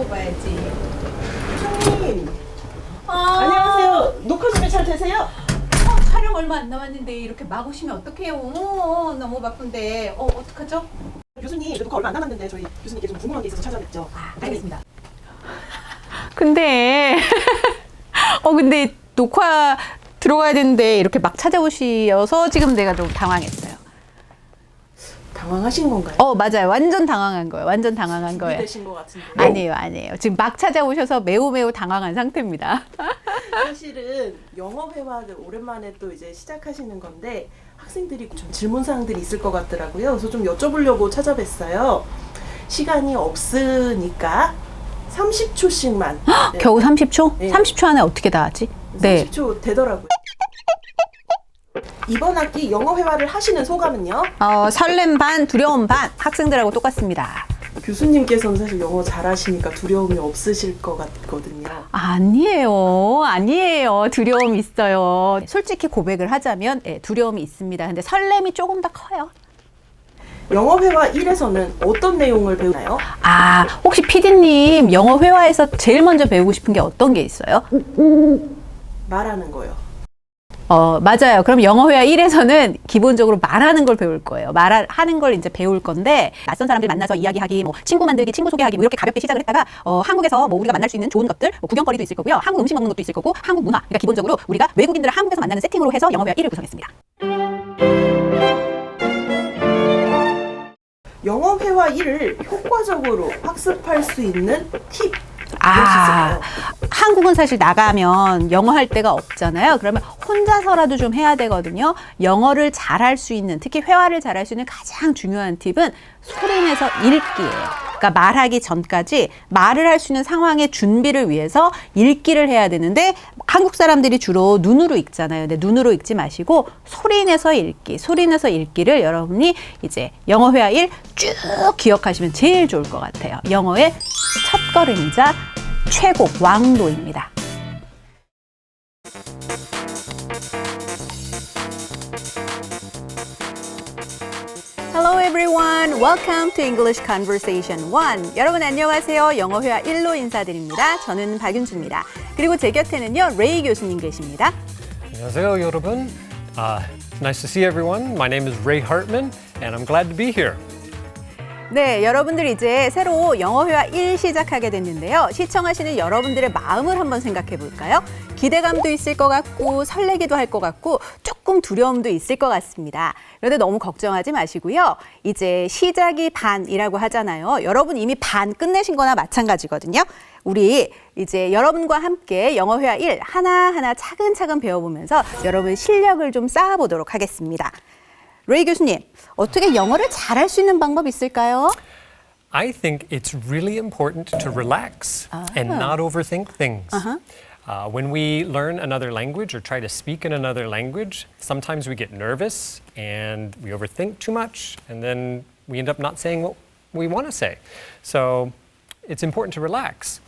뽑아야지. 교수님, 어, 안녕하세요. 녹화 준비 잘 되세요? 촬영 얼마 안 남았는데 이렇게 막 오시면 어떡해요? 너무 바쁜데. 어떡하죠? 교수님, 녹화 얼마 안 남았는데 저희 교수님께 좀 궁금한 게 있어서 찾아뵙죠. 알겠습니다. 근데 근데 녹화 들어가야 되는데 이렇게 막 찾아오셔서 지금 내가 좀 당황했어요. 당황하신 건가요? 맞아요. 완전 당황한 거예요. 완전 당황한 거예요. 되신 것 같은데. 아니에요. 지금 막 찾아오셔서 매우 당황한 상태입니다. 사실은 영어 회화를 오랜만에 또 이제 시작하시는 건데 학생들이 좀 질문 사항들이 있을 것 같더라고요. 그래서 좀 여쭤보려고 찾아뵀어요. 시간이 없으니까 30초씩만. 네. 겨우 30초? 네. 30초 안에 어떻게 다 하지? 네. 30초 되더라고요. 이번 학기 영어 회화를 하시는 소감은요? 설렘 반, 두려움 반. 학생들하고 똑같습니다. 교수님께서는 사실 영어 잘하시니까 두려움이 없으실 것 같거든요. 아니에요. 두려움 있어요. 솔직히 고백을 하자면 두려움이 있습니다. 근데 설렘이 조금 더 커요. 영어 회화 1에서는 어떤 내용을 배우나요? 혹시 PD님 영어 회화에서 제일 먼저 배우고 싶은 게 어떤 게 있어요? 말하는 거요. 맞아요. 그럼 영어 회화 1에서는 기본적으로 말하는 걸 배울 거예요. 말하는 걸 이제 배울 건데, 낯선 사람들 만나서 이야기하기, 친구 만들기, 친구 소개하기, 이렇게 가볍게 시작을 했다가, 한국에서 우리가 만날 수 있는 좋은 것들, 구경거리도 있을 거고요. 한국 음식 먹는 것도 있을 거고, 한국 문화. 그러니까 기본적으로 우리가 외국인들을 한국에서 만나는 세팅으로 해서 영어 회화 1을 구성했습니다. 영어 회화 1을 효과적으로 학습할 수 있는 팁 무엇이 있을까요? 한국은 사실 나가면 영어 할 데가 없잖아요. 그러면 혼자서라도 좀 해야 되거든요. 영어를 잘할 수 있는, 특히 회화를 잘할 수 있는 가장 중요한 팁은 소리내서 읽기예요. 그러니까 말하기 전까지 말을 할 수 있는 상황의 준비를 위해서 읽기를 해야 되는데 한국 사람들이 주로 눈으로 읽잖아요. 근데 눈으로 읽지 마시고 소리내서 읽기를 여러분이 이제 영어 회화 1 쭉 기억하시면 제일 좋을 것 같아요. 영어의 첫걸음이자 최고 왕도입니다. Hello everyone. Welcome to English Conversation 1. 여러분 안녕하세요. 영어 회화 1로 인사드립니다. 저는 박윤주입니다. 그리고 제 곁에는요. 레이 교수님 계십니다. 안녕하세요, 여러분. Nice to see everyone. My name is Ray Hartman, and I'm glad to be here. 네, 여러분들 이제 새로 영어 회화 1 시작하게 됐는데요. 시청하시는 여러분들의 마음을 한번 생각해 볼까요? 기대감도 있을 것 같고 설레기도 할 것 같고 조금 두려움도 있을 것 같습니다. 그런데 너무 걱정하지 마시고요. 이제 시작이 반이라고 하잖아요. 여러분 이미 반 끝내신 거나 마찬가지거든요. 우리 이제 여러분과 함께 영어 회화 1 하나하나 차근차근 배워보면서 여러분 실력을 좀 쌓아보도록 하겠습니다. 레이 교수님, 어떻게 영어를 잘할 수 있는 방법 있을까요? I think it's really important to relax and not overthink things. When we learn another language or try to speak in another language, sometimes we get nervous and we overthink too much, and then we end up not saying what we want to say. So it's important to relax.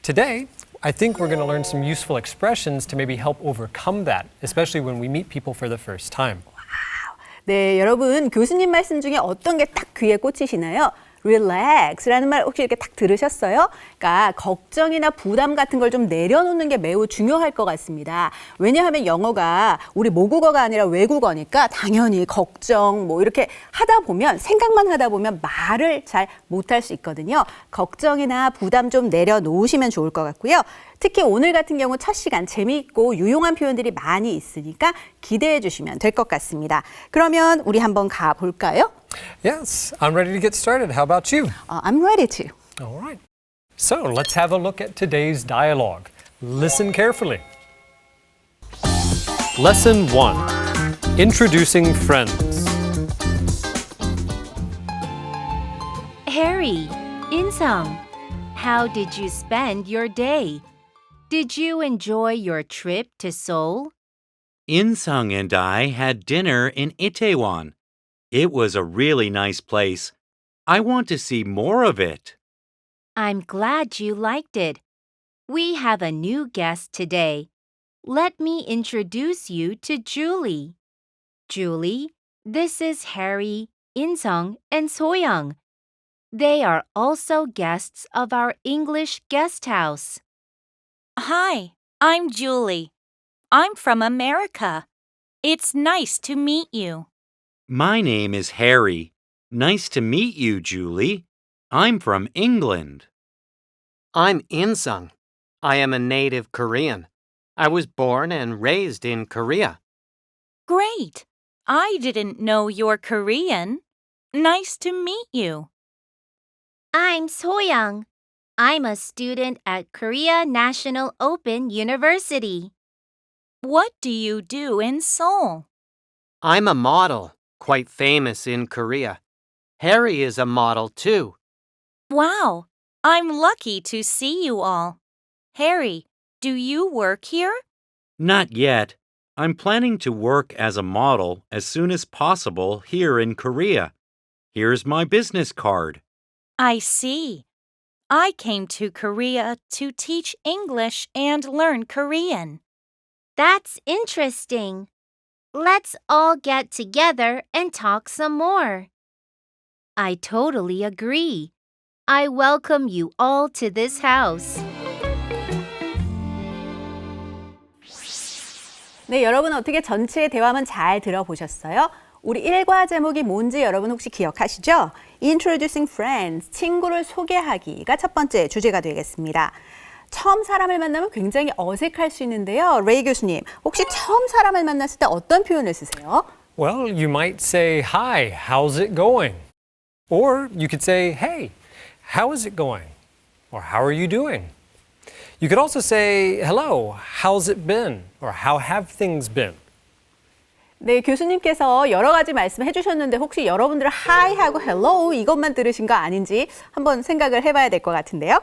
Today, I think we're going to learn some useful expressions to maybe help overcome that, especially when we meet people for the first time. 네, 여러분 교수님 말씀 중에 어떤 게 딱 귀에 꽂히시나요? relax라는 말 혹시 이렇게 딱 들으셨어요? 그러니까 걱정이나 부담 같은 걸 좀 내려놓는 게 매우 중요할 것 같습니다. 왜냐하면 영어가 우리 모국어가 아니라 외국어니까 당연히 걱정 이렇게 하다 보면 생각만 하다 보면 말을 잘 못할 수 있거든요. 걱정이나 부담 좀 내려놓으시면 좋을 것 같고요. 특히 오늘 같은 경우 첫 시간 재미있고 유용한 표현들이 많이 있으니까 기대해 주시면 될 것 같습니다. 그러면 우리 한번 가볼까요? Yes, I'm ready to get started. How about you? I'm ready to. All right. So let's have a look at today's dialogue. Listen carefully. Lesson 1. Introducing friends. Harry, Insung, how did you spend your day? Did you enjoy your trip to Seoul? Insung and I had dinner in Itaewon. It was a really nice place. I want to see more of it. I'm glad you liked it. We have a new guest today. Let me introduce you to Julie. Julie, this is Harry, Insung, and Soyoung. They are also guests of our English guest house. Hi, I'm Julie. I'm from America. It's nice to meet you. My name is Harry. Nice to meet you, Julie. I'm from England. I'm Insung. I am a native Korean. I was born and raised in Korea. Great. I didn't know you're Korean. Nice to meet you. I'm Soyoung. I'm a student at Korea National Open University. What do you do in Seoul? I'm a model, quite famous in Korea. Harry is a model too. Wow, I'm lucky to see you all. Harry, do you work here? Not yet. I'm planning to work as a model as soon as possible here in Korea. Here's my business card. I see. I came to Korea to teach English and learn Korean. That's interesting. Let's all get together and talk some more. I totally agree. I welcome you all to this house. 네, 여러분 어떻게 전체 대화만 잘 들어보셨어요? 우리 일과 제목이 뭔지 여러분 혹시 기억하시죠? Introducing friends, 친구를 소개하기가 첫 번째 주제가 되겠습니다. 처음 사람을 만나면 굉장히 어색할 수 있는데요. 레이 교수님, 혹시 처음 사람을 만났을 때 어떤 표현을 쓰세요? Well, you might say, hi, how's it going? Or you could say, hey, how is it going? Or how are you doing? You could also say, hello, how's it been? Or how have things been? 네, 교수님께서 여러 가지 말씀해 주셨는데 혹시 여러분들 hi하고 hello 이것만 들으신 거 아닌지 한번 생각을 해봐야 될 것 같은데요.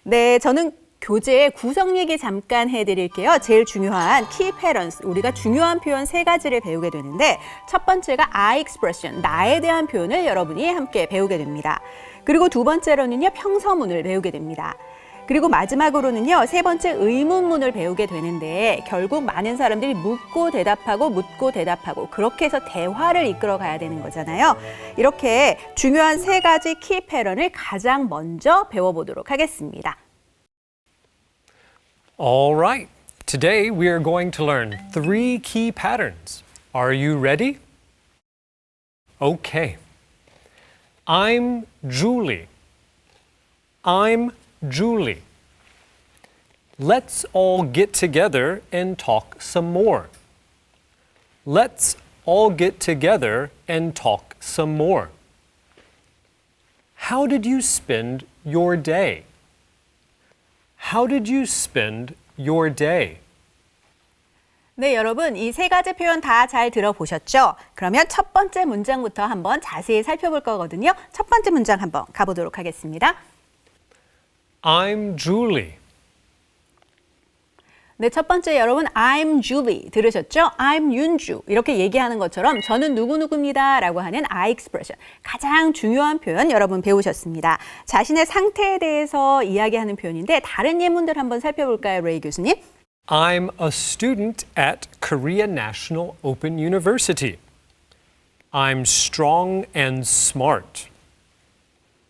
네, 저는 교재 구성 얘기 잠깐 해드릴게요. 제일 중요한 key patterns, 우리가 중요한 표현 세 가지를 배우게 되는데 첫 번째가 I expression, 나에 대한 표현을 여러분이 함께 배우게 됩니다. 그리고 두 번째로는요, 평서문을 배우게 됩니다. 그리고 마지막으로는요, 세 번째 의문문을 배우게 되는데 결국 많은 사람들이 묻고 대답하고 그렇게 해서 대화를 이끌어 가야 되는 거잖아요. 이렇게 중요한 세 가지 키 패턴을 가장 먼저 배워보도록 하겠습니다. All right. Today we are going to learn 3 key patterns. Are you ready? Okay. I'm Julie. I'm Julie. Let's all get together and talk some more. Let's all get together and talk some more. How did you spend your day? How did you spend your day? 네, 여러분 이 세 가지 표현 다 잘 들어보셨죠? 그러면 첫 번째 문장부터 한번 자세히 살펴볼 거거든요. 첫 번째 문장 한번 가보도록 하겠습니다. I'm Julie. 네, 첫 번째 여러분 I'm Julie 들으셨죠? I'm 윤주 이렇게 얘기하는 것처럼 저는 누구누구입니다 라고 하는 I expression 가장 중요한 표현 여러분 배우셨습니다. 자신의 상태에 대해서 이야기하는 표현인데 다른 예문들 한번 살펴볼까요, 레이 교수님? I'm a student at Korea National Open University. I'm strong and smart.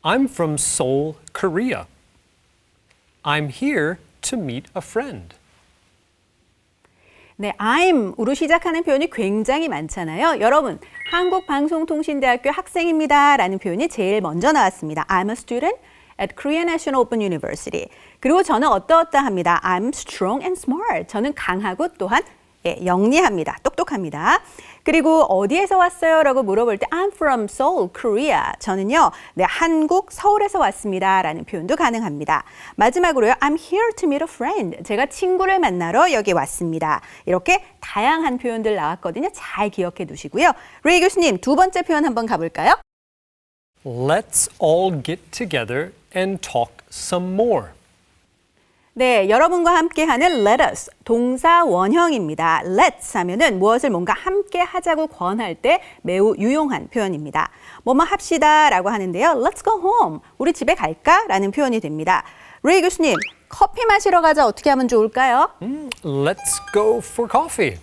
I'm from Seoul, Korea. I'm here to meet a friend. 네, I'm으로 시작하는 표현이 굉장히 많잖아요. 여러분, 한국방송통신대학교 학생입니다 라는 표현이 제일 먼저 나왔습니다. I'm a student at Korea National Open University. 그리고 저는 어떠합니다. I'm strong and smart. 저는 강하고 또한 영리합니다. 똑똑합니다. 그리고 어디에서 왔어요? 라고 물어볼 때 I'm from Seoul, Korea. 저는요, 네, 한국 서울에서 왔습니다. 라는 표현도 가능합니다. 마지막으로요, I'm here to meet a friend. 제가 친구를 만나러 여기 왔습니다. 이렇게 다양한 표현들 나왔거든요. 잘 기억해 두시고요. 레이 교수님, 두 번째 표현 한번 가볼까요? Let's all get together and talk some more. 네, 여러분과 함께하는 let us, 동사 원형입니다. let's 하면은 무엇을 뭔가 함께 하자고 권할 때 매우 유용한 표현입니다. 뭐뭐 합시다 라고 하는데요. Let's go home, 우리 집에 갈까? 라는 표현이 됩니다. 레이 교수님, 커피 마시러 가자 어떻게 하면 좋을까요? Let's go for coffee.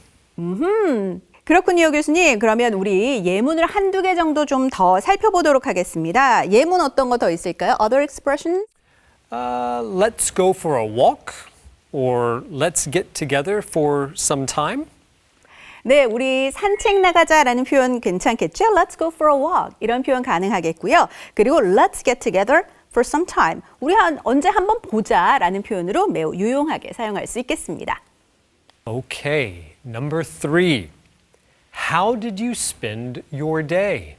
그렇군요, 교수님. 그러면 우리 예문을 한두 개 정도 좀 더 살펴보도록 하겠습니다. 예문 어떤 거 더 있을까요? Other expression? Let's go for a walk or let's get together for some time. 네, 우리 산책 나가자라는 표현 괜찮겠죠? Let's go for a walk. 이런 표현 가능하겠고요. 그리고 let's get together for some time. 우리 언제 한번 보자라는 표현으로 매우 유용하게 사용할 수 있겠습니다. Okay, number 3. How did you spend your day?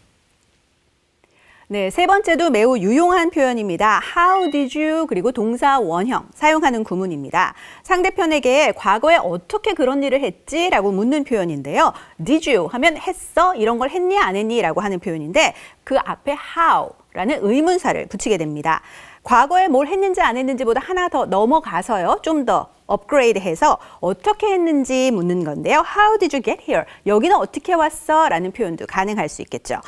네, 세 번째도 매우 유용한 표현입니다. How did you? 그리고 동사 원형 사용하는 구문입니다. 상대편에게 과거에 어떻게 그런 일을 했지? 라고 묻는 표현인데요. Did you? 하면 했어? 이런 걸 했니? 안 했니? 라고 하는 표현인데 그 앞에 how 라는 의문사를 붙이게 됩니다. 과거에 뭘 했는지 안 했는지보다 하나 더 넘어가서요. 좀 더 업그레이드해서 어떻게 했는지 묻는 건데요. How did you get here? 여기는 어떻게 왔어? 라는 표현도 가능할 수 있겠죠.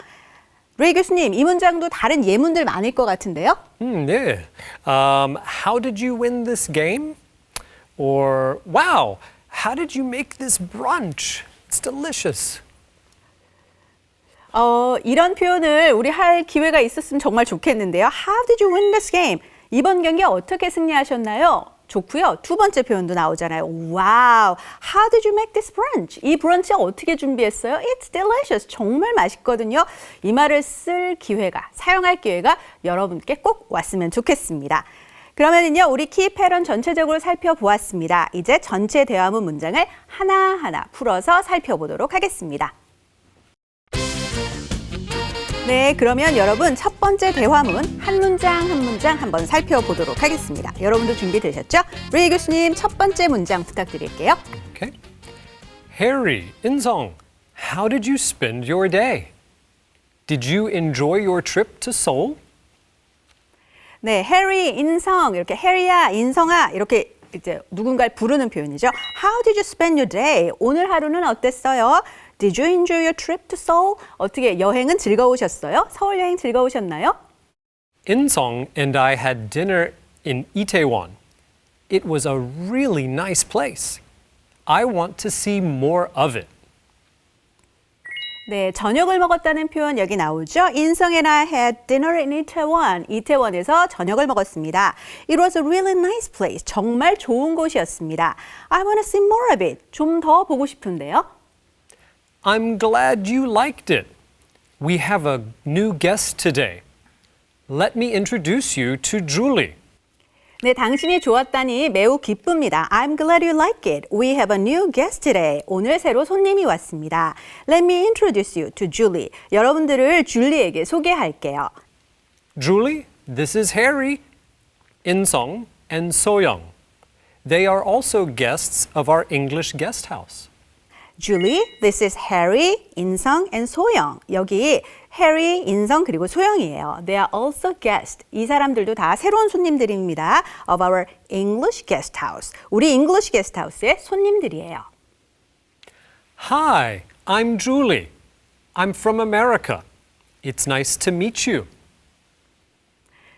레이 교수님, 이 문장도 다른 예문들 많을 것 같은데요? Yeah. How did you win this game? Or, wow, how did you make this brunch? It's delicious. 이런 표현을 우리 할 기회가 있었으면 정말 좋겠는데요. How did you win this game? 이번 경기 어떻게 승리하셨나요? 좋고요. 두 번째 표현도 나오잖아요. Wow, how did you make this brunch? 이 브런치 어떻게 준비했어요? It's delicious. 정말 맛있거든요. 이 말을 쓸 기회가, 사용할 기회가 여러분께 꼭 왔으면 좋겠습니다. 그러면은요, 우리 키 패런 전체적으로 살펴보았습니다. 이제 전체 대화문 문장을 하나하나 풀어서 살펴보도록 하겠습니다. 네, 그러면 여러분 첫 번째 대화문 한 문장 한 문장 한번 살펴보도록 하겠습니다. 여러분도 준비되셨죠? 레이 교수님 첫 번째 문장 부탁드릴게요. Okay. Harry, 인성, how did you spend your day? Did you enjoy your trip to Seoul? 네, 해리, 인성 이렇게 해리야, 인성아 이렇게 이제 누군가를 부르는 표현이죠. How did you spend your day? 오늘 하루는 어땠어요? Did you enjoy your trip to Seoul? 어떻게 여행은 즐거우셨어요? 서울 여행 즐거우셨나요? Insong and I had dinner in Itaewon. It was a really nice place. I want to see more of it. 네, 저녁을 먹었다는 표현 여기 나오죠. 인성 and I had dinner in Itaewon. 이태원에서 저녁을 먹었습니다. It was a really nice place. 정말 좋은 곳이었습니다. I want to see more of it. 좀 더 보고 싶은데요. I'm glad you liked it. We have a new guest today. Let me introduce you to Julie. 네, 당신이 좋았다니 매우 기쁩니다. I'm glad you like it. We have a new guest today. 오늘 새로 손님이 왔습니다. Let me introduce you to Julie. 여러분들을 줄리에게 소개할게요. Julie, this is Harry, Insong, and Soyoung. They are also guests of our English guest house. Julie, this is Harry, 인성, and 소영. 여기 해리, 인성, 그리고 소영이에요. They are also guests. 이 사람들도 다 새로운 손님들입니다. Of our English guest house. 우리 English guest house의 손님들이에요. Hi, I'm Julie. I'm from America. It's nice to meet you.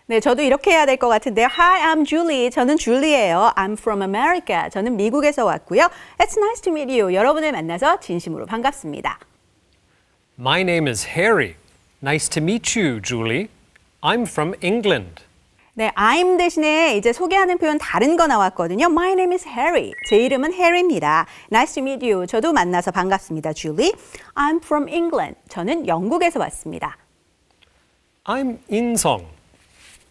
네, 저도 이렇게 해야 될 것 같은데요. Hi, I'm Julie. 저는 줄리예요. I'm from America. 저는 미국에서 왔고요. It's nice to meet you. 여러분을 만나서 진심으로 반갑습니다. My name is Harry. Nice to meet you, Julie. I'm from England. 네, I'm 대신에 이제 소개하는 표현 다른 거 나왔거든요. My name is Harry. 제 이름은 해리입니다. Nice to meet you. 저도 만나서 반갑습니다, Julie. I'm from England. 저는 영국에서 왔습니다. I'm Insong.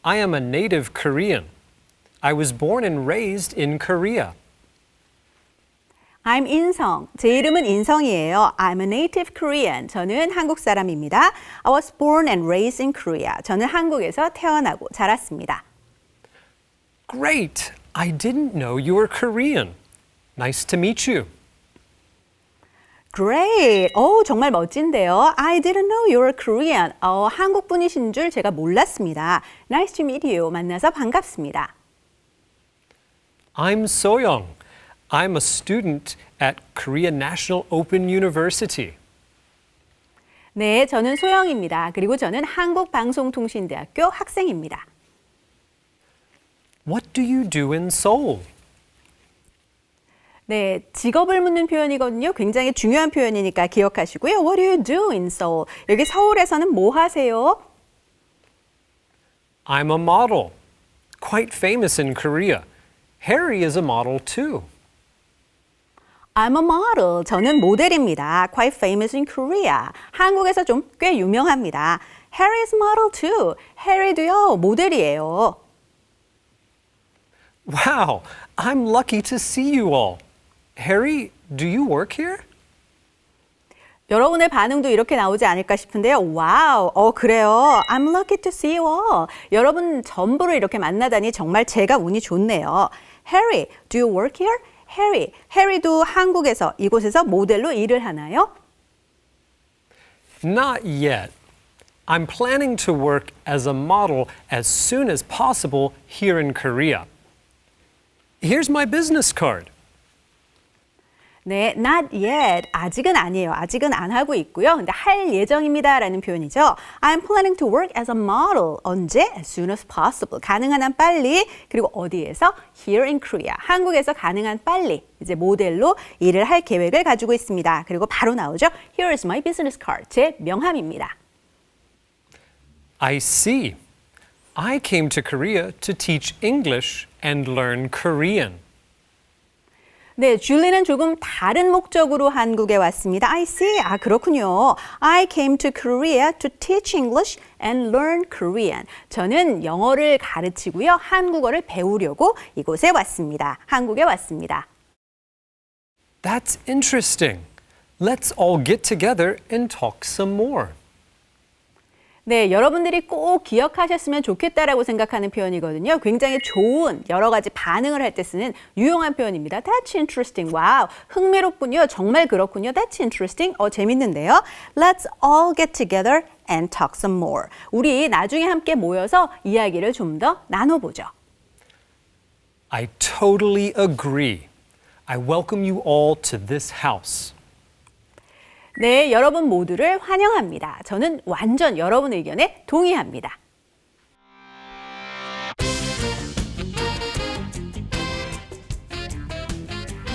I am a native Korean. I was born and raised in Korea. I'm 인성. 제 이름은 인성이에요. I'm a native Korean. 저는 한국 사람입니다. I was born and raised in Korea. 저는 한국에서 태어나고 자랐습니다. Great! I didn't know you were Korean. Nice to meet you. Great. 정말 멋진데요. I didn't know you were Korean. 한국 분이신 줄 제가 몰랐습니다. Nice to meet you. 만나서 반갑습니다. I'm Soyoung. I'm a student at Korea National Open University. 네, 저는 소영입니다. 그리고 저는 한국방송통신대학교 학생입니다. What do you do in Seoul? 네, 직업을 묻는 표현이거든요. 굉장히 중요한 표현이니까 기억하시고요. What do you do in Seoul? 여기 서울에서는 뭐 하세요? I'm a model. Quite famous in Korea. Harry is a model too. I'm a model. 저는 모델입니다. Quite famous in Korea. 한국에서 좀 꽤 유명합니다. Harry is a model too. 해리도요, 모델이에요. Wow, I'm lucky to see you all. Harry, do you work here? 여러분의 반응도 이렇게 나오지 않을까 싶은데요. 와우, 그래요. I'm lucky to see you all. 여러분 전부를 이렇게 만나다니 정말 제가 운이 좋네요. Harry, do you work here? 해리도 한국에서 이곳에서 모델로 일을 하나요? Not yet. I'm planning to work as a model as soon as possible here in Korea. Here's my business card. 네, not yet. 아직은 아니에요. 아직은 안 하고 있고요. 근데 할 예정입니다 라는 표현이죠. I'm planning to work as a model. 언제? As soon as possible. 가능한 한 빨리. 그리고 어디에서? Here in Korea. 한국에서 가능한 빨리. 이제 모델로 일을 할 계획을 가지고 있습니다. 그리고 바로 나오죠. Here is my business card. 제 명함입니다. I see. I came to Korea to teach English and learn Korean. 네, 줄리는 조금 다른 목적으로 한국에 왔습니다. I see. 그렇군요. I came to Korea to teach English and learn Korean. 저는 영어를 가르치고요. 한국어를 배우려고 이곳에 왔습니다. 한국에 왔습니다. That's interesting. Let's all get together and talk some more. 네, 여러분들이 꼭 기억하셨으면 좋겠다라고 생각하는 표현이거든요. 굉장히 좋은 여러 가지 반응을 할 때 쓰는 유용한 표현입니다. That's interesting. 와우, 흥미롭군요. 정말 그렇군요. That's interesting. 재밌는데요. Let's all get together and talk some more. 우리 나중에 함께 모여서 이야기를 좀 더 나눠보죠. I totally agree. I welcome you all to this house. 네, 여러분 모두를 환영합니다. 저는 완전 여러분 의견에 동의합니다.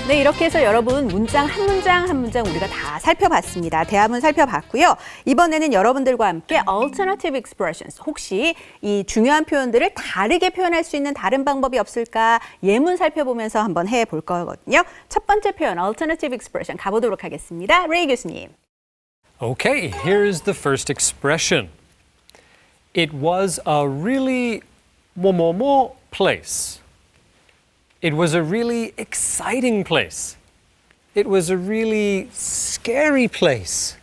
네, 이렇게 해서 여러분 문장 한 문장 한 문장 우리가 다 살펴봤습니다. 대화문 살펴봤고요. 이번에는 여러분들과 함께 alternative expressions, 혹시 이 중요한 표현들을 다르게 표현할 수 있는 다른 방법이 없을까 예문 살펴보면서 한번 해볼 거거든요. 첫 번째 표현 alternative expression 가보도록 하겠습니다. 레이 교수님. Okay, here's the first expression. It was a really 뭐뭐뭐 place. It was a really exciting place. It was a really scary place.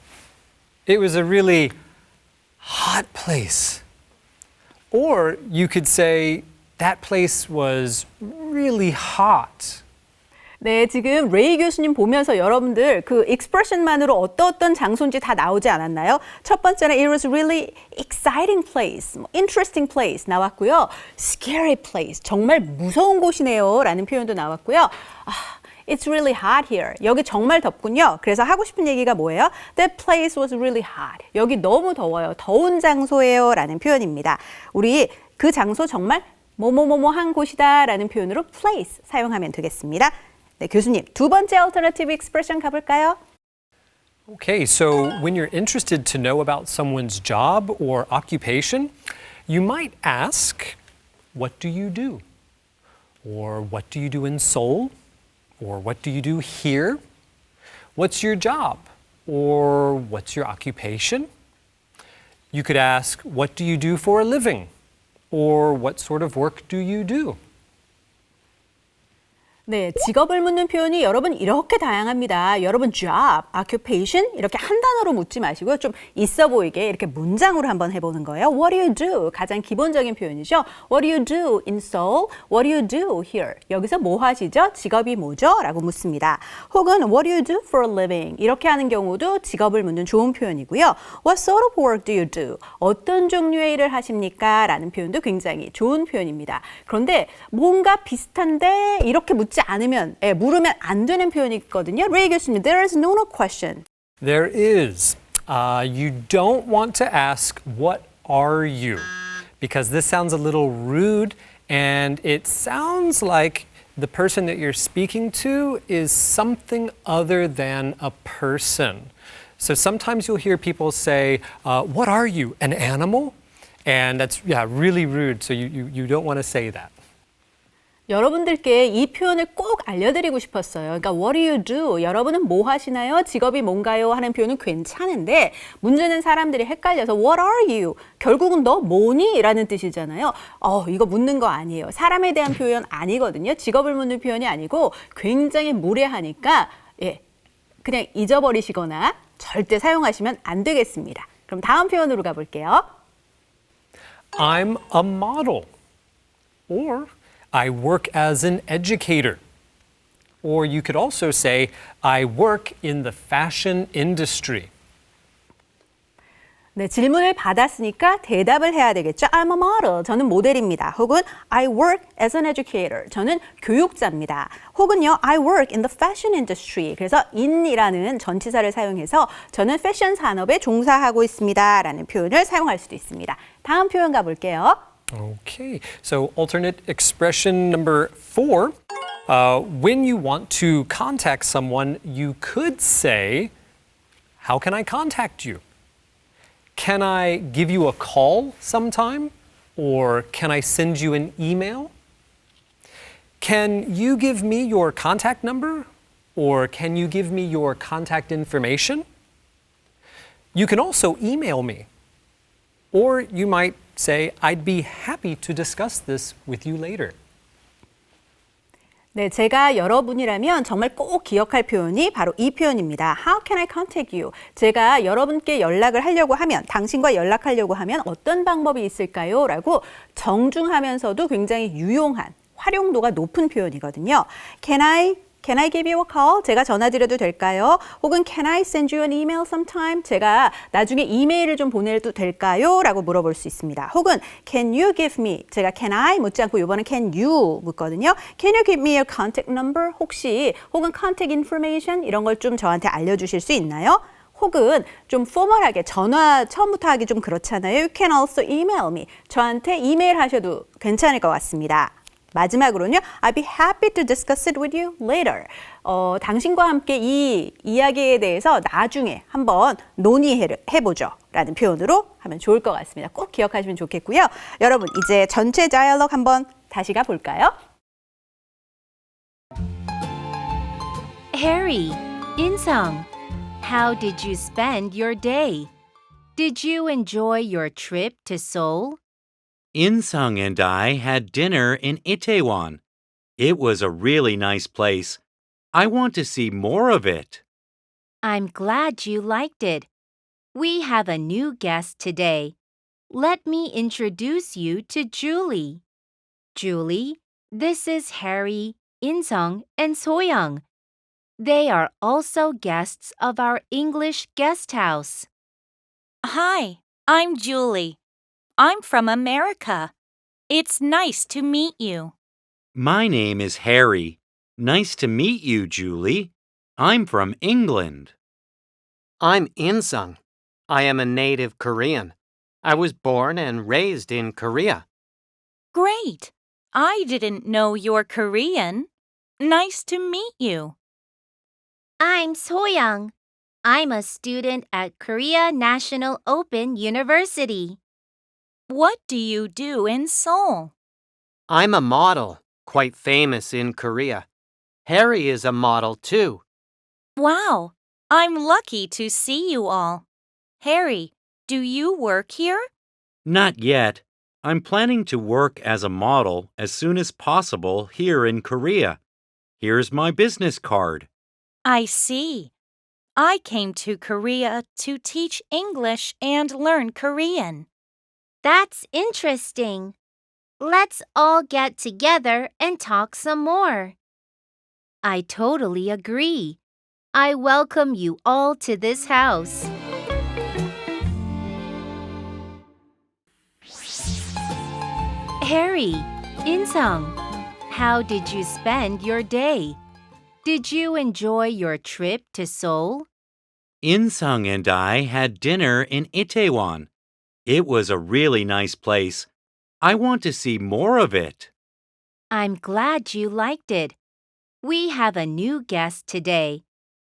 It was a really hot place. Or you could say that place was really hot. 네, 지금 레이 교수님 보면서 여러분들 그 expression만으로 어떤 장소인지 다 나오지 않았나요? 첫 번째는 it was really exciting place, interesting place 나왔고요. scary place, 정말 무서운 곳이네요 라는 표현도 나왔고요. It's really hot here. 여기 정말 덥군요. 그래서 하고 싶은 얘기가 뭐예요? That place was really hot. 여기 너무 더워요. 더운 장소예요 라는 표현입니다. 우리 그 장소 정말 뭐뭐뭐뭐한 곳이다 라는 표현으로 place 사용하면 되겠습니다. 네, 교수님, 두 번째 alternative expression 가볼까요? Okay, so when you're interested to know about someone's job or occupation, you might ask, what do you do? Or what do you do in Seoul? Or what do you do here? What's your job? Or what's your occupation? You could ask, what do you do for a living? Or what sort of work do you do? 네, 직업을 묻는 표현이 여러분 이렇게 다양합니다. 여러분 job, occupation 이렇게 한 단어로 묻지 마시고요. 좀 있어 보이게 이렇게 문장으로 한번 해보는 거예요. What do you do? 가장 기본적인 표현이죠. What do you do in Seoul? What do you do here? 여기서 뭐 하시죠? 직업이 뭐죠? 라고 묻습니다. 혹은 What do you do for a living? 이렇게 하는 경우도 직업을 묻는 좋은 표현이고요. What sort of work do you do? 어떤 종류의 일을 하십니까? 라는 표현도 굉장히 좋은 표현입니다. 그런데 뭔가 비슷한데 이렇게 묻지 않으면, 물으면 안 되는 표현이 있거든요. 레이 교수님, there is no question. There is. You don't want to ask, what are you? Because this sounds a little rude and it sounds like the person that you're speaking to is something other than a person. So sometimes you'll hear people say, what are you, an animal? And that's really rude, so you don't want to say that. 여러분들께 이 표현을 꼭 알려드리고 싶었어요. 그러니까 what do you do? 여러분은 뭐 하시나요? 직업이 뭔가요? 하는 표현은 괜찮은데 문제는 사람들이 헷갈려서 what are you? 결국은 너 뭐니? 라는 뜻이잖아요. 이거 묻는 거 아니에요. 사람에 대한 표현 아니거든요. 직업을 묻는 표현이 아니고 굉장히 무례하니까 그냥 잊어버리시거나 절대 사용하시면 안 되겠습니다. 그럼 다음 표현으로 가볼게요. I'm a model. Or I work as an educator. Or you could also say, I work in the fashion industry. 네, 질문을 받았으니까 대답을 해야 되겠죠. I'm a model. 저는 모델입니다. 혹은 I work as an educator. 저는 교육자입니다. 혹은요, I work in the fashion industry. 그래서 in이라는 전치사를 사용해서 저는 패션 산업에 종사하고 있습니다. 라는 표현을 사용할 수도 있습니다. 다음 표현 가볼게요. Okay, so alternate expression number 4. When you want to contact someone, you could say, how can I contact you? Can I give you a call sometime? Or can I send you an email? Can you give me your contact number? Or can you give me your contact information? You can also email me. Or you might say, I'd be happy to discuss this with you later. 네, 제가 여러분이라면 정말 꼭 기억할 표현이 바로 이 표현입니다. How can I contact you? 제가 여러분께 연락을 하려고 하면, 당신과 연락하려고 하면 어떤 방법이 있을까요? 라고 정중하면서도 굉장히 유용한, 활용도가 높은 표현이거든요. Can I give you a call? 제가 전화드려도 될까요? 혹은 Can I send you an email sometime? 제가 나중에 이메일을 좀 보내도 될까요? 라고 물어볼 수 있습니다. 혹은 Can you give me? 제가 Can I 묻지 않고 이번엔 Can you 묻거든요. Can you give me your contact number? 혹은 contact information? 이런 걸 좀 저한테 알려주실 수 있나요? 혹은 좀 포멀하게 전화 처음부터 하기 좀 그렇잖아요. You can also email me. 저한테 이메일 하셔도 괜찮을 것 같습니다. 마지막으로는요. I'd be happy to discuss it with you later. 당신과 함께 이 이야기에 대해서 나중에 한번 논의해보죠. 라는 표현으로 하면 좋을 것 같습니다. 꼭 기억하시면 좋겠고요. 여러분 이제 전체 다이얼로그 한번 다시 가볼까요? Harry, Insung, how did you spend your day? Did you enjoy your trip to Seoul? Insung and I had dinner in Itaewon. It was a really nice place. I want to see more of it. I'm glad you liked it. We have a new guest today. Let me introduce you to Julie. Julie, this is Harry, Insung, and Soyoung. They are also guests of our English guest house. Hi, I'm Julie. I'm from America. It's nice to meet you. My name is Harry. Nice to meet you, Julie. I'm from England. I'm Insung. I am a native Korean. I was born and raised in Korea. Great. I didn't know you're Korean. Nice to meet you. I'm Soyoung. I'm a student at Korea National Open University. What do you do in Seoul? I'm a model, quite famous in Korea. Harry is a model too. Wow, I'm lucky to see you all. Harry, do you work here? Not yet. I'm planning to work as a model as soon as possible here in Korea. Here's my business card. I see. I came to Korea to teach English and learn Korean. That's interesting. Let's all get together and talk some more. I totally agree. I welcome you all to this house. Harry, Insung, how did you spend your day? Did you enjoy your trip to Seoul? Insung and I had dinner in Itaewon. It was a really nice place. I want to see more of it. I'm glad you liked it. We have a new guest today.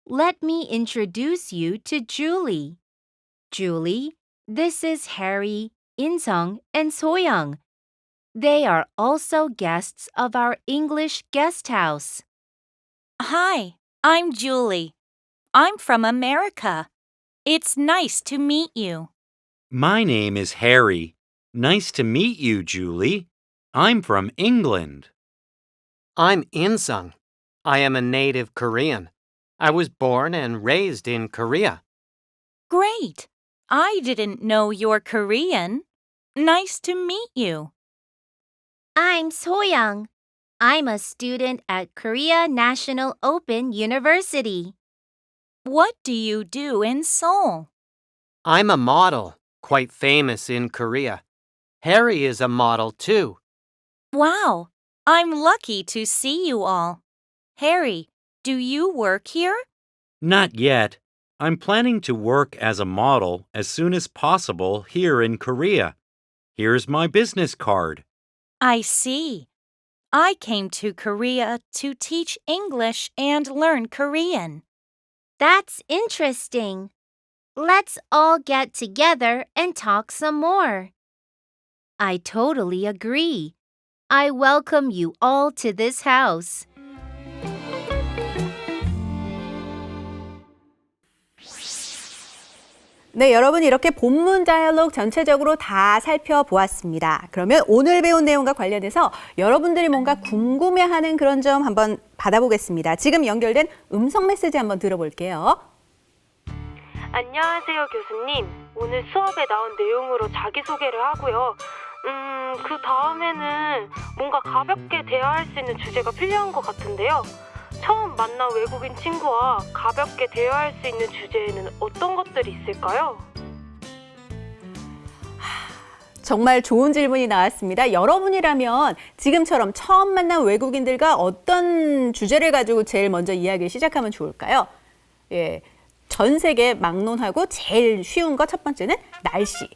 Let me introduce you to Julie. Julie, this is Harry, Insung, and Soyoung. They are also guests of our English guest house. Hi, I'm Julie. I'm from America. It's nice to meet you. My name is Harry. Nice to meet you, Julie. I'm from England. I'm Insung. I am a native Korean. I was born and raised in Korea. Great. I didn't know you're Korean. Nice to meet you. I'm Soyoung. I'm a student at Korea National Open University. What do you do in Seoul? I'm a model, quite famous in Korea. Harry is a model too. Wow, I'm lucky to see you all. Harry, do you work here? Not yet. I'm planning to work as a model as soon as possible here in Korea. Here's my business card. I see. I came to Korea to teach English and learn Korean. That's interesting. Let's all get together and talk some more. I totally agree. I welcome you all to this house. 네, 여러분 이렇게 본문 다이얼로그 전체적으로 다 살펴보았습니다. 그러면 오늘 배운 내용과 관련해서 여러분들이 뭔가 궁금해하는 그런 점 한번 받아보겠습니다. 지금 연결된 음성 메시지 한번 들어볼게요. 안녕하세요, 교수님. 오늘 수업에 나온 내용으로 자기소개를 하고요. 그 다음에는 뭔가 가볍게 대화할 수 있는 주제가 필요한 것 같은데요. 처음 만난 외국인 친구와 가볍게 대화할 수 있는 주제에는 어떤 것들이 있을까요? 정말 좋은 질문이 나왔습니다. 여러분이라면 지금처럼 처음 만난 외국인들과 어떤 주제를 가지고 제일 먼저 이야기를 시작하면 좋을까요? 예, 전 세계 막론하고 제일 쉬운 거 첫 번째는 날씨.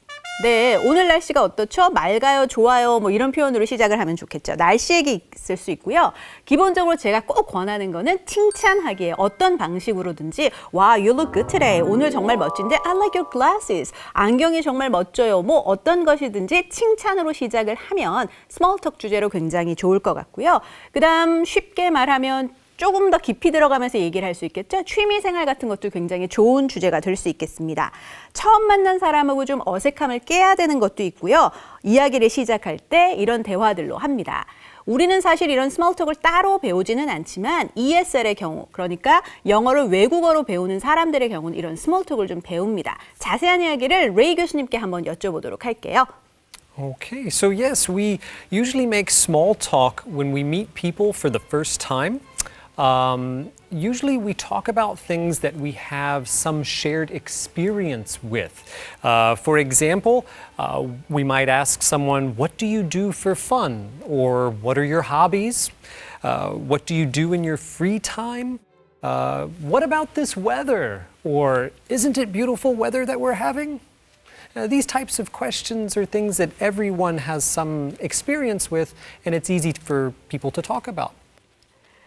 네, 오늘 날씨가 어떻죠? 맑아요, 좋아요, 뭐 이런 표현으로 시작을 하면 좋겠죠. 날씨 얘기 있을 수 있고요. 기본적으로 제가 꼭 권하는 거는 칭찬하기에 어떤 방식으로든지 와, you look good today. 오늘 정말 멋진데 I like your glasses. 안경이 정말 멋져요. 뭐 어떤 것이든지 칭찬으로 시작을 하면 스몰 톡 주제로 굉장히 좋을 것 같고요. 그다음 쉽게 말하면 조금 더 깊이 들어가면서 얘기를 할 수 있겠죠. 취미생활 같은 것도 굉장히 좋은 주제가 될 수 있겠습니다. 처음 만난 사람하고 좀 어색함을 깨야 되는 것도 있고요. 이야기를 시작할 때 이런 대화들로 합니다. 우리는 사실 이런 스몰톡을 따로 배우지는 않지만 ESL의 경우, 그러니까 영어를 외국어로 배우는 사람들의 경우는 이런 스몰톡을 좀 배웁니다. 자세한 이야기를 레이 교수님께 한번 여쭤보도록 할게요. Okay, so yes, we usually make small talk when we meet people for the first time. Usually we talk about things that we have some shared experience with. For example, we might ask someone, what do you do for fun? Or what are your hobbies? What do you do in your free time? What about this weather? Or isn't it beautiful weather that we're having? These types of questions are things that everyone has some experience with, and it's easy for people to talk about.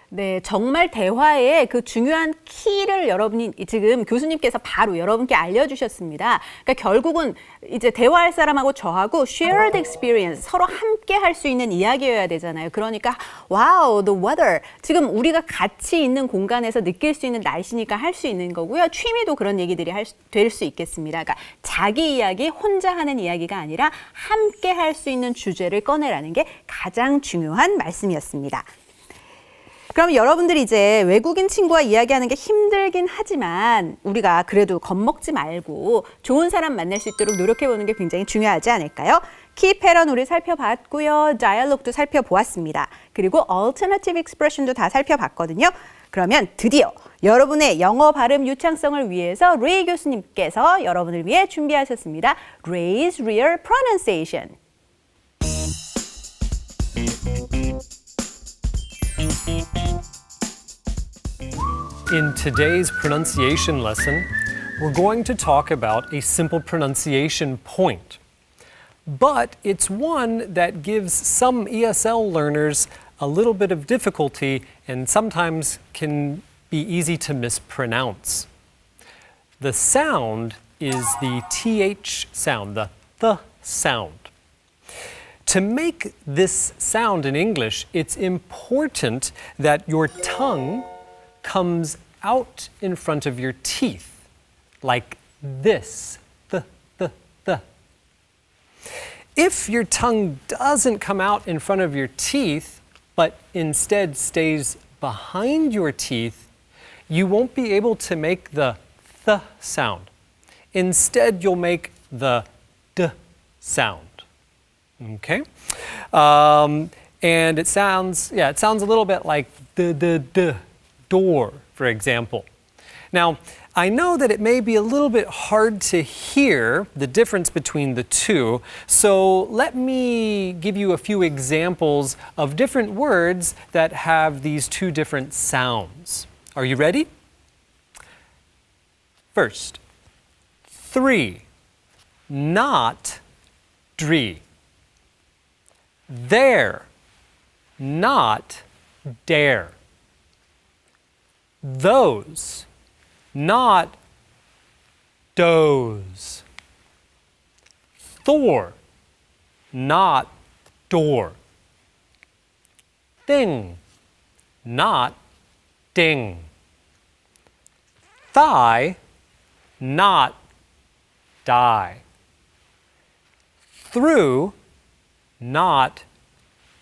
네, 정말 대화의 그 중요한 키를 여러분이 지금 교수님께서 바로 여러분께 알려주셨습니다. 그러니까 결국은 이제 대화할 사람하고 저하고 shared experience, 서로 함께 할 수 있는 이야기여야 되잖아요. 그러니까 wow, the weather. 지금 우리가 같이 있는 공간에서 느낄 수 있는 날씨니까 할 수 있는 거고요. 취미도 그런 얘기들이 될 수 있겠습니다. 그러니까 자기 이야기, 혼자 하는 이야기가 아니라 함께 할 수 있는 주제를 꺼내라는 게 가장 중요한 말씀이었습니다. 그럼 여러분들이 이제 외국인 친구와 이야기하는 게 힘들긴 하지만 우리가 그래도 겁먹지 말고 좋은 사람 만날 수 있도록 노력해보는 게 굉장히 중요하지 않을까요? 키 패런 우리 살펴봤고요. 다이얼로그도 살펴보았습니다. 그리고 alternative expression도 다 살펴봤거든요. 그러면 드디어 여러분의 영어 발음 유창성을 위해서 레이 교수님께서 여러분을 위해 준비하셨습니다. Ray's Real Pronunciation. In today's pronunciation lesson, we're going to talk about a simple pronunciation point. But it's one that gives some ESL learners a little bit of difficulty and sometimes can be easy to mispronounce. The sound is the TH sound, the th sound. To make this sound in English, it's important that your tongue comes out in front of your teeth, like this, the. If your tongue doesn't come out in front of your teeth, but instead stays behind your teeth, you won't be able to make the th sound. Instead, you'll make the d sound. Okay? And it sounds a little bit like the door, for example. Now, I know that it may be a little bit hard to hear the difference between the two, so let me give you a few examples of different words that have these two different sounds. Are you ready? First, 3, not dree. There, not dare. Those, not doze. Thor, not door. Thing, not ding. Thigh, not die. Through, not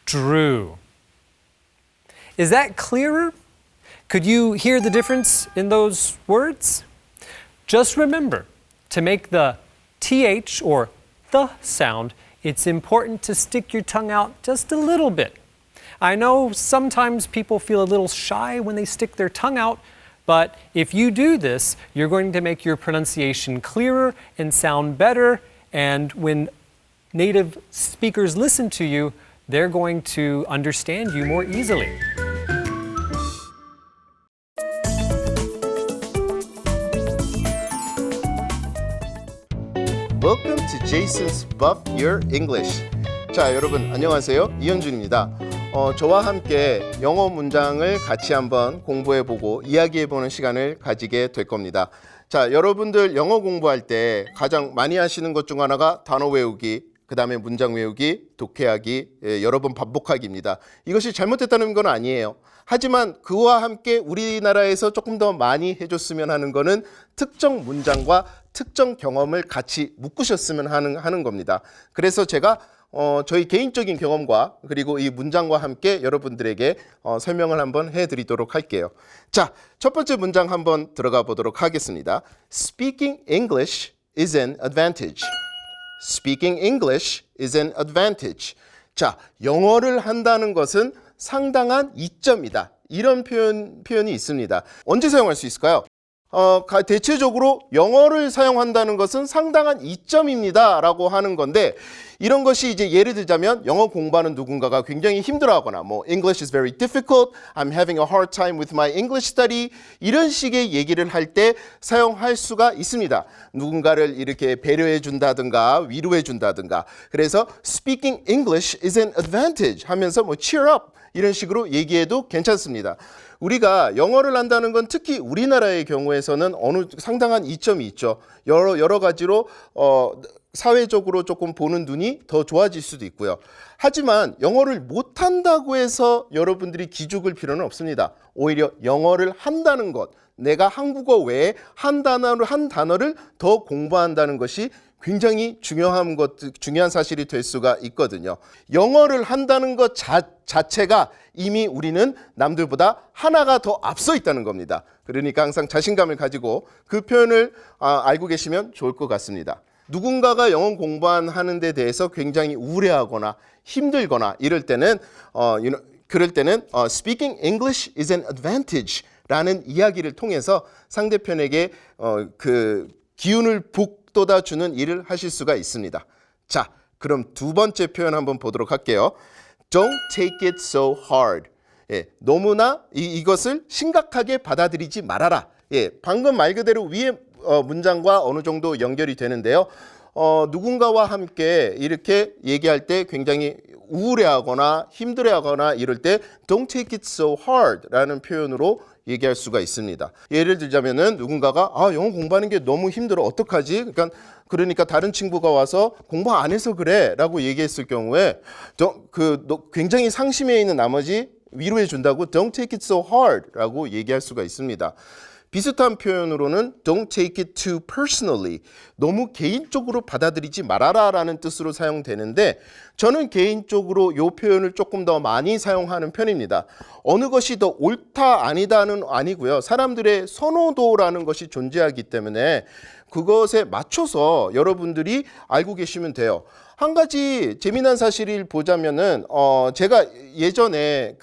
drew. Is that clearer? Could you hear the difference in those words? Just remember, to make the TH or the sound, it's important to stick your tongue out just a little bit. I know sometimes people feel a little shy when they stick their tongue out, but if you do this, you're going to make your pronunciation clearer and sound better, and when native speakers listen to you, they're going to understand you more easily. Welcome to Jason's Buff Your English. 자, 여러분 안녕하세요. 이현준입니다. 저와 함께 영어 문장을 같이 한번 공부해보고 이야기해보는 시간을 가지게 될 겁니다. 자, 여러분들 영어 공부할 때 가장 많이 하시는 것 중 하나가 단어 외우기, 그 다음에 문장 외우기, 독해하기, 여러 번 반복하기입니다. 이것이 잘못됐다는 건 아니에요. 하지만 그와 함께 우리나라에서 조금 더 많이 해줬으면 하는 거는 특정 문장과 특정 경험을 같이 묶으셨으면 하는 겁니다. 그래서 제가 저희 개인적인 경험과 그리고 이 문장과 함께 여러분들에게 설명을 한번 해드리도록 할게요. 자, 첫 번째 문장 한번 들어가 보도록 하겠습니다. Speaking English is an advantage. Speaking English is an advantage. 자, 영어를 한다는 것은 상당한 이점이다. 이런 표현이 있습니다. 언제 사용할 수 있을까요? 대체적으로 영어를 사용한다는 것은 상당한 이점입니다 라고 하는 건데, 이런 것이 이제 예를 들자면 영어 공부하는 누군가가 굉장히 힘들어하거나 English is very difficult, I'm having a hard time with my English study, 이런 식의 얘기를 할 때 사용할 수가 있습니다. 누군가를 이렇게 배려해 준다든가 위로해 준다든가. 그래서 speaking English is an advantage 하면서 cheer up 이런 식으로 얘기해도 괜찮습니다. 우리가 영어를 한다는 건 특히 우리나라의 경우에서는 상당한 이점이 있죠. 여러 가지로 사회적으로 조금 보는 눈이 더 좋아질 수도 있고요. 하지만 영어를 못한다고 해서 여러분들이 기죽을 필요는 없습니다. 오히려 영어를 한다는 것, 내가 한국어 외에 한 단어를 더 공부한다는 것이 굉장히 중요한 사실이 될 수가 있거든요. 영어를 한다는 것 자체가 이미 우리는 남들보다 하나가 더 앞서 있다는 겁니다. 그러니까 항상 자신감을 가지고 그 표현을 알고 계시면 좋을 것 같습니다. 누군가가 영어 공부하는 데 대해서 굉장히 우울해하거나 힘들거나 이럴 때는 Speaking English is an advantage 라는 이야기를 통해서 상대편에게 그 기운을 북돋아주는 일을 하실 수가 있습니다. 자, 그럼 두 번째 표현 한번 보도록 할게요. Don't take it so hard. 예, 너무나 이것을 심각하게 받아들이지 말아라. 예, 방금 말 그대로 위에 문장과 어느 정도 연결이 되는데요. 누군가와 함께 이렇게 얘기할 때 굉장히 우울해하거나 힘들어하거나 이럴 때 Don't take it so hard 라는 표현으로 얘기할 수가 있습니다. 예를 들자면은 누군가가 영어 공부하는 게 너무 힘들어 어떡하지? 그러니까 다른 친구가 와서 공부 안 해서 그래 라고 얘기했을 경우에 굉장히 상심해 있는 나머지 위로해 준다고 Don't take it so hard 라고 얘기할 수가 있습니다. 비슷한 표현으로는 Don't take it too personally. 너무 개인적으로 받아들이지 말아라 라는 뜻으로 사용되는데 저는 개인적으로 이 표현을 조금 더 많이 사용하는 편입니다. 어느 것이 더 옳다 아니다는 아니고요. 사람들의 선호도라는 것이 존재하기 때문에 그것에 맞춰서 여러분들이 알고 계시면 돼요. 한 가지 재미난 사실을 보자면은 제가 예전에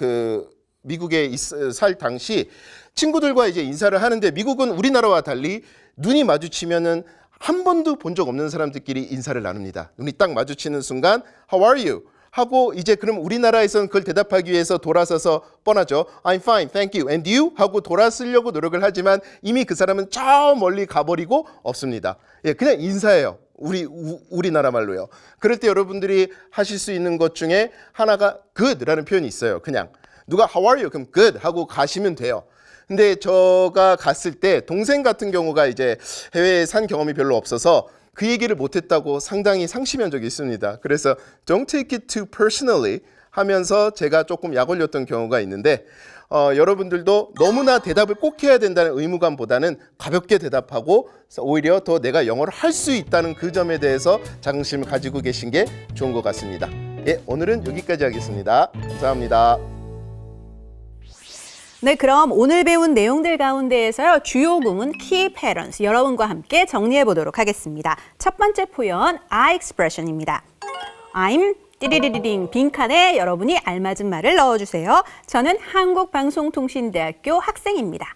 미국에 살 당시 친구들과 이제 인사를 하는데 미국은 우리나라와 달리 눈이 마주치면은 한 번도 본 적 없는 사람들끼리 인사를 나눕니다. 눈이 딱 마주치는 순간 How are you? 하고 이제 그럼 우리나라에서는 그걸 대답하기 위해서 돌아서서 뻔하죠. I'm fine, thank you. And you? 하고 돌아서려고 노력을 하지만 이미 그 사람은 저 멀리 가버리고 없습니다. 예, 그냥 인사해요. 우리나라 말로요. 그럴 때 여러분들이 하실 수 있는 것 중에 하나가 good라는 표현이 있어요. 그냥 누가 How are you? 그럼 good 하고 가시면 돼요. 근데 제가 갔을 때 동생 같은 경우가 이제 해외에 산 경험이 별로 없어서 그 얘기를 못했다고 상당히 상심한 적이 있습니다. 그래서 Don't take it too personally 하면서 제가 조금 약 올렸던 경우가 있는데 여러분들도 너무나 대답을 꼭 해야 된다는 의무감보다는 가볍게 대답하고 오히려 더 내가 영어를 할 수 있다는 그 점에 대해서 자긍심을 가지고 계신 게 좋은 것 같습니다. 예, 오늘은 여기까지 하겠습니다. 감사합니다. 네, 그럼 오늘 배운 내용들 가운데에서요. 주요 구문 key patterns 여러분과 함께 정리해 보도록 하겠습니다. 첫 번째 표현 I expression입니다. I'm 띠리리리링 빈칸에 여러분이 알맞은 말을 넣어주세요. 저는 한국방송통신대학교 학생입니다.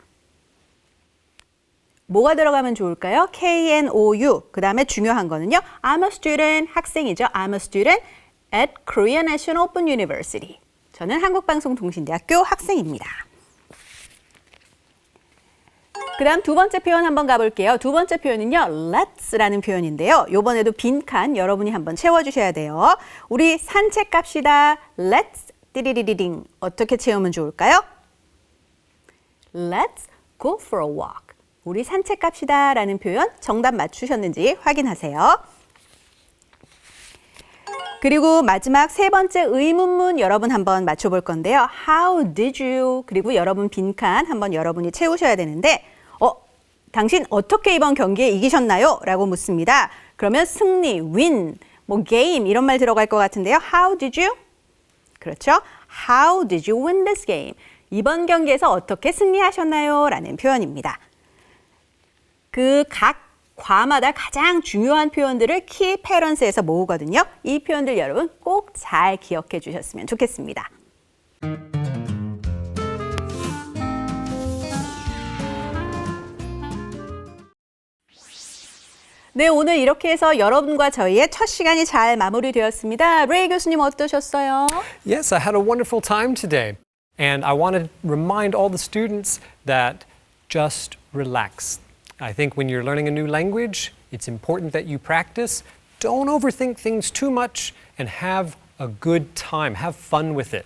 뭐가 들어가면 좋을까요? KNOU. 그 다음에 중요한 거는요. I'm a student, 학생이죠. I'm a student at Korea National Open University. 저는 한국방송통신대학교 학생입니다. 그 다음 두 번째 표현 한번 가볼게요. 두 번째 표현은요. Let's라는 표현인데요. 이번에도 빈칸 여러분이 한번 채워주셔야 돼요. 우리 산책 갑시다. Let's 띠리리리링 어떻게 채우면 좋을까요? Let's go for a walk. 우리 산책 갑시다 라는 표현 정답 맞추셨는지 확인하세요. 그리고 마지막 세 번째 의문문 여러분 한번 맞춰볼 건데요. How did you? 그리고 여러분 빈칸 한번 여러분이 채우셔야 되는데 당신 어떻게 이번 경기에 이기셨나요? 라고 묻습니다. 그러면 승리, win, game 이런 말 들어갈 것 같은데요. How did you? 그렇죠. How did you win this game? 이번 경기에서 어떻게 승리하셨나요? 라는 표현입니다. 그 각 과마다 가장 중요한 표현들을 키 패런스에서 모으거든요. 이 표현들 여러분 꼭 잘 기억해 주셨으면 좋겠습니다. 네, 오늘 이렇게 해서 여러분과 저희의 첫 시간이 잘 마무리되었습니다. 레이 교수님 어떠셨어요? Yes, I had a wonderful time today. And I want to remind all the students that just relax. I think when you're learning a new language, it's important that you practice. Don't overthink things too much and have a good time. Have fun with it.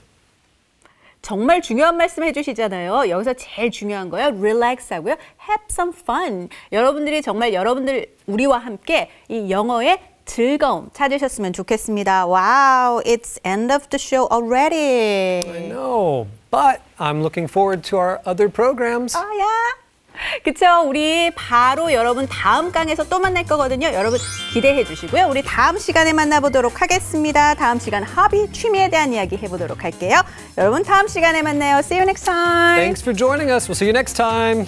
정말 중요한 말씀 해주시잖아요. 여기서 제일 중요한 거요. relax 하고요. have some fun. 여러분들이 정말 우리와 함께 이 영어의 즐거움 찾으셨으면 좋겠습니다. Wow, it's end of the show already. I know, but I'm looking forward to our other programs. 그쵸? 우리 바로 여러분 다음 강에서 또 만날 거거든요. 여러분 기대해 주시고요. 우리 다음 시간에 만나보도록 하겠습니다. 다음 시간 허비, 취미에 대한 이야기 해보도록 할게요. 여러분 다음 시간에 만나요. See you next time. Thanks for joining us. We'll see you next time.